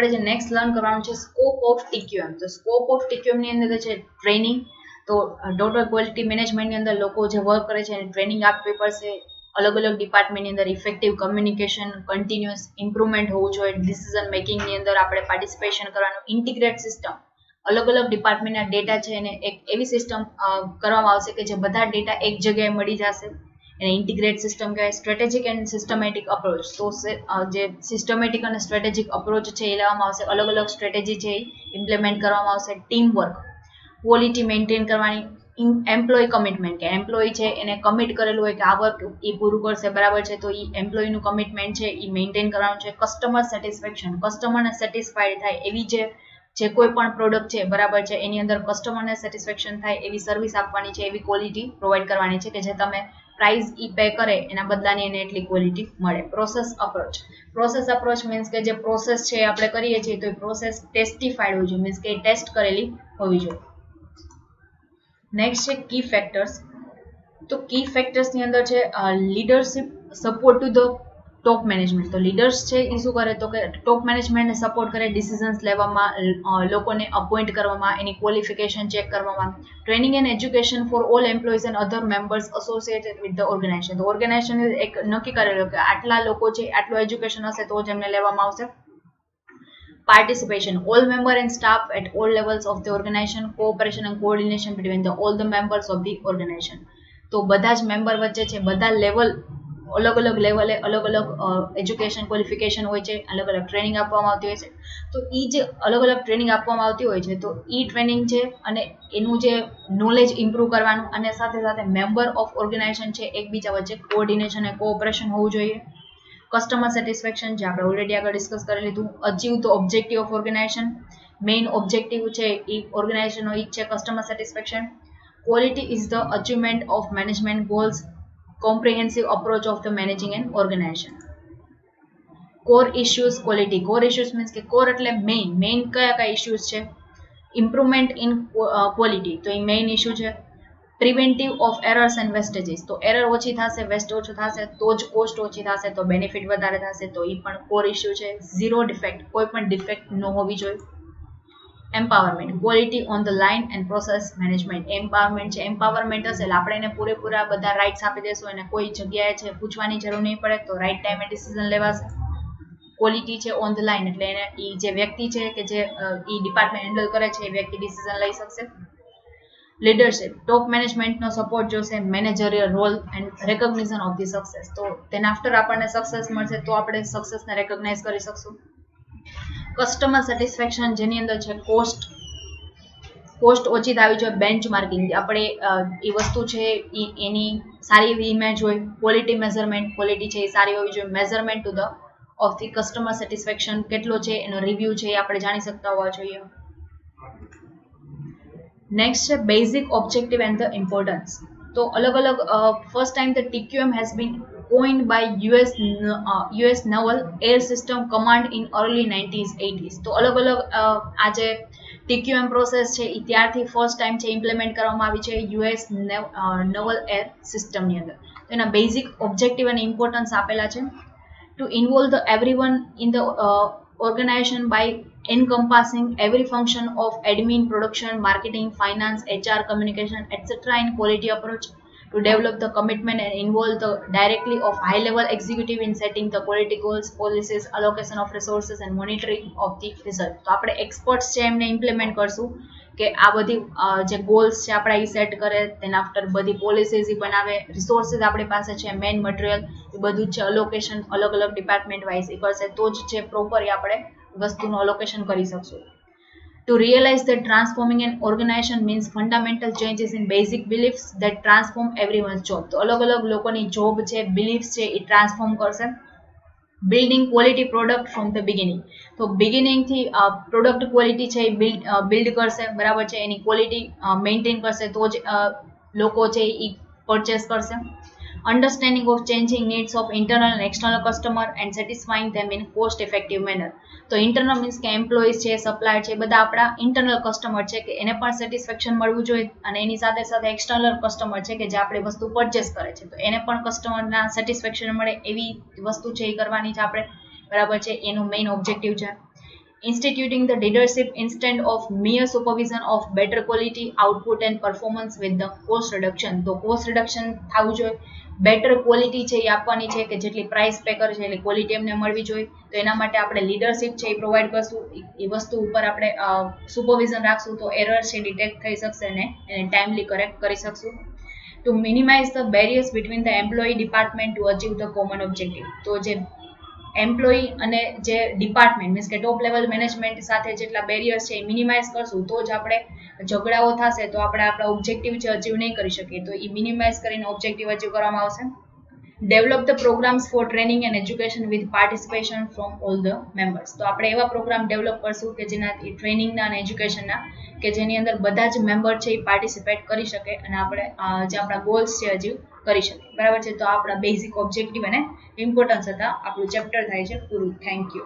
આપણે જે next learn કરવાનું છે સ્કોપ ઓફ ટીક્યુએમ. તો સ્કોપ ઓફ ટીક્યુએમ ની અંદર છે ટ્રેનિંગ. તો ટોટલ ક્વોલિટી મેનેજમેન્ટની અંદર લોકો જે વર્ક કરે છે એને ટ્રેનિંગ આપવી પડશે. અલગ અલગ ડિપાર્ટમેન્ટની અંદર ઇફેક્ટિવ કમ્યુનિકેશન, કન્ટિન્યુઅસ ઇમ્પ્રુવમેન્ટ હોવું જોઈએ. ડિસિઝન મેકિંગની અંદર આપણે પાર્ટિસિપેશન કરવાનું. ઇન્ટિગ્રેટ સિસ્ટમ, અલગ અલગ ડિપાર્ટમેન્ટના ડેટા છે એને એક એવી સિસ્ટમ કરવામાં આવશે કે જે બધા ડેટા એક જગ્યાએ મળી જશે. એને ઇન્ટિગ્રેટ સિસ્ટમ કહેવાય. Strategic and systematic approach. તો જે સિસ્ટમેટિક અને સ્ટ્રેટેજિક અપ્રોચ છે એ લેવામાં આવશે. અલગ અલગ સ્ટ્રેટેજી છે એ ઇમ્પ્લિમેન્ટ કરવામાં આવશે. ટીમ વર્ક, ક્વોલિટી મેન્ટેન કરવાની. એમ્પ્લોય કમિટમેન્ટ, કે એમ્પ્લોય છે એને કમિટ કરેલું હોય કે આ વર્ક એ પૂરું કરશે, બરાબર છે, તો એ એમ્પ્લોયનું કમિટમેન્ટ છે એ મેન્ટેન કરવાનું છે. કસ્ટમર સેટિસ્ફેક્શન, કસ્ટમરને સેટિસ્ફાઈડ થાય એવી જે કોઈ પણ પ્રોડક્ટ છે, બરાબર છે, એની અંદર કસ્ટમરને સેટિસ્ફેક્શન થાય એવી સર્વિસ આપવાની છે, એવી ક્વોલિટી પ્રોવાઈડ કરવાની છે કે જે તમે પ્રાઇસ પે કરે એના બદલાની એને એટલી ક્વોલિટી મળે. Process approach. Process approach means કે જે પ્રોસેસ છે આપણે કરીએ છીએ તો એ પ્રોસેસ ટેસ્ટિફાઈડ હોવી જોઈએ, મીન્સ કે ટેસ્ટ કરેલી હોવી જોઈએ. નેક્સ્ટ છે કી ફેક્ટર્સ. તો કી ફેક્ટર્સની અંદર છે leadership, support to the top management. તો લીડર્સ છે એ શું કરે તો કે ટોપ મેનેજમેન્ટને સપોર્ટ કરે ડિસિઝન્સ લેવામાં, લોકોને અપોઇન્ટ કરવામાં, એની ક્વોલિફિકેશન ચેક કરવામાં. Training and education for all employees and other members associated with the organization. તો ઓર્ગેનાઇઝેશન એક નક્કી કરેલું કે આટલા લોકો છે, આટલું એજ્યુકેશન હશે તો જ એમને લેવામાં આવશે. Participation, all member and staff at all levels of the organization. Cooperation and coordination between all the members of the organization. તો બધા જ મેમ્બર વચ્ચે છે, બધા લેવલ, અલગ અલગ લેવલે અલગ અલગ એજ્યુકેશન ક્વોલિફિકેશન હોય છે, અલગ અલગ ટ્રેનિંગ આપવામાં આવતી હોય છે. તો એ જે અલગ અલગ ટ્રેનિંગ આપવામાં આવતી હોય છે તો એ ટ્રેનિંગ છે અને એનું જે નોલેજ ઇમ્પ્રૂવ કરવાનું, અને સાથે સાથે મેમ્બર ઓફ ઓર્ગેનાઇઝેશન છે એકબીજા વચ્ચે કોઓર્ડિનેશન અને કોઓપરેશન હોવું જોઈએ. કસ્ટમર સેટિસ્ફેક્શન, જે આપણે ઓલરેડી આગળ ડિસ્કસ કરી લીધું. Achieve the objective of organisation. Main objective છે એ ઓર્ગેનાઇઝેશનનો એ છે customer satisfaction. Quality is the achievement of management goals. Comprehensive approach of the managing and organisation. Core issues quality. Core issues means કે core એટલે main કયા issues છે. Improvement in quality, તો એ મેઇન ઇશ્યુ છે. Preventive of errors and wastages. તો error ઓછી થશે, વેસ્ટ ઓછું થશે તો જ કોસ્ટ ઓછી થશે, તો બેનિફિટ વધારે થશે, તો એ પણ કોર ઇશ્યુ છે. ઝીરો ડિફેક્ટ, કોઈ પણ ડિફેક્ટ ન હોવી જોઈએ. Empowerment, quality on the line and process management. Empowerment છે, એમ્પાવરમેન્ટ હશે એટલે આપણે એને પૂરેપૂરા બધા રાઇટ્સ આપી દેશું, અને કોઈ જગ્યાએ છે પૂછવાની જરૂર નહીં પડે, તો રાઇટ ટાઈમે ડિસિઝન લેવાશે. ક્વોલિટી છે ઓન ધ લાઇન એટલે એને એ જે વ્યક્તિ છે કે જે એ ડિપાર્ટમેન્ટ હેન્ડલ કરે છે એ વ્યક્તિ ડિસિઝન લઈ શકશે. લીડરશિપ, ટોપ મેનેજમેન્ટનો સપોર્ટ જોશે. Managerial role and recognition of the success. તો તેના આફ્ટર આપણને સક્સેસ મળશે તો આપણે સક્સેસને રેકોગ્નાઇઝ કરી શકશું. કસ્ટમર સેટિસ્ફેક્શન, જેની અંદર છે કોસ્ટ ઓછી થવી જોઈએ. બેન્ચમાર્કિંગ, આપણે એ વસ્તુ છે એની સારી એવી ઇમેજ હોય. ક્વોલિટી મેઝરમેન્ટ, ક્વોલિટી છે એ સારી હોવી જોઈએ. Measurement to the of the customer satisfaction, કેટલો છે એનો રિવ્યુ છે એ આપણે જાણી શકતા હોવા જોઈએ. નેક્સ્ટ છે basic objective and the importance. તો અલગ અલગ first time the TQM has been coined by US Naval Air System Command in early 1980s. તો અલગ અલગ આ જે TQM પ્રોસેસ છે એ ત્યારથી ફર્સ્ટ ટાઈમ છે ઇમ્પ્લિમેન્ટ કરવામાં આવી છે US નવલ એર સિસ્ટમની અંદર. તો એના બેઝિક ઓબ્જેક્ટિવ અને ઇમ્પોર્ટન્સ આપેલા છે. To involve the everyone in the organization by encompassing every function of admin, production, marketing, finance, HR, communication, etc. in quality approach. To develop the commitment and involve the directly of high level executive in setting the quality goals, policies, allocation of resources and monitoring of the result. તો આપણે experts છે એમને implement કરશું કે આ બધી જે goals છે આપણા એ સેટ કરે, તેના આફ્ટર બધી પોલિસીઝ બનાવે, રિસોર્સિસ આપણી પાસે છે, મેઇન મટીરિયલ એ બધું જ છે, અલોકેશન અલગ અલગ ડિપાર્ટમેન્ટ વાઇઝ એ કરશે તો જ છે પ્રોપર આપણે વસ્તુનું અલોકેશન કરી શકશું. To realize that transforming an organization means fundamental changes in basic beliefs that transform everyone's job. તો અલગ અલગ લોકોની જોબ છે, બિલીફ્સ છે એ ટ્રાન્સફોર્મ કરશે. Building quality product from the beginning. તો બિગિનિંગથી પ્રોડક્ટ ક્વોલિટી છે એ બિલ્ડ કરશે, બરાબર છે, એની ક્વોલિટી મેન્ટેન કરશે તો જ લોકો છે એ પરચેસ કરશે. Understanding of changing needs of internal and external customer and satisfying them in cost effective manner. તો ઇન્ટરનલ મીન્સ કે એમ્પ્લોઈઝ છે, સપ્લાયર છે, બધા આપણા ઇન્ટરનલ કસ્ટમર છે કે એને પણ સેટિસ્ફેક્શન મળવું જોઈએ, અને એની સાથે સાથે એક્સટર્નલ કસ્ટમર છે કે જે આપણી વસ્તુ પરચેસ કરે છે તો એને પણ કસ્ટમરના સેટિસ્ફેક્શન મળે એવી વસ્તુ છે એ કરવાની છે આપણે, બરાબર છે, એનું મેઇન ઓબ્જેક્ટિવ છે. instituting the leadership instead of mere supervision of better quality output and performance with the cost reduction. તો cost reduction થવું જોઈએ, બેટર ક્વોલિટી છે એ આપવાની છે કે જેટલી પ્રાઇસ પેકર છે એટલે ક્વોલિટી એમને મળવી જોઈએ. તો એના માટે આપણે લીડરશિપ છે એ પ્રોવાઈડ કરશું, એ વસ્તુ ઉપર આપણે સુપરવિઝન રાખશું તો એરર છે ડિટેક્ટ થઈ શકશે અને એને ટાઈમલી કરેક્ટ કરી શકશું. To minimize the barriers between the employee department to achieve the common objective. તો જે એમ્પ્લોયી અને જે ડિપાર્ટમેન્ટ મીન્સ કે ટોપ લેવલ મેનેજમેન્ટ સાથે જેટલા બેરિયર્સ છે એ મિનિમાઇઝ કરશું તો જ આપણે ઝઘડાઓ થશે તો આપણે આપણા ઓબ્જેક્ટિવ છે અચીવ નહીં કરી શકીએ. તો એ મિનિમાઇઝ કરીને ઓબ્જેક્ટિવ અચીવ કરવામાં આવશે. Develop the programs for training and education with participation from all the members. તો આપણે એવા પ્રોગ્રામ ડેવલપ કરશું કે જેનાથી ટ્રેનિંગના અને એજ્યુકેશનના કે જેની અંદર બધા જ મેમ્બર છે એ પાર્ટિસિપેટ કરી શકે અને આપણે જે આપણા ગોલ્સ છે અચીવ કરી શકે. બરાબર છે. તો આપણા બેઝિક ઓબ્જેક્ટિવ અને ઇમ્પોર્ટન્સ હતા આપણું ચેપ્ટર થાય છે પૂરું. Thank you.